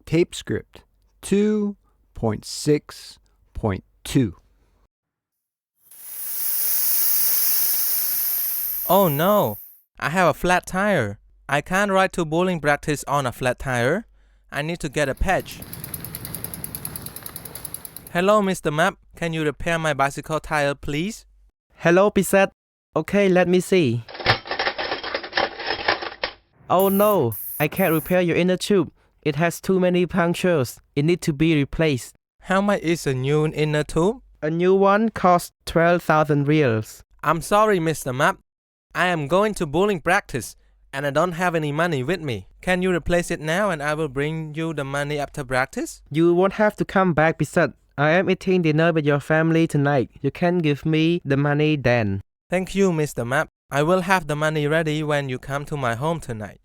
Tapescript 2.6.2. Oh no, I have a flat tire. I can't ride to bowling practice on a flat tire. I need to get a patch. Hello, Mr. Map. Can you repair my bicycle tire, please? Hello, Pisat. Okay, let me see. Oh no, I can't repair your inner tube. It has too many punctures. It needs to be replaced. How much is a new inner tube? A new one costs 12,000 reals. I'm sorry, Mr. Map. I am going to bowling practice and I don't have any money with me. Can you replace it now and I will bring you the money after practice? You won't have to come back, Pisat. I am eating dinner with your family tonight. You can give me the money then. Thank you, Mr. Map. I will have the money ready when you come to my home tonight.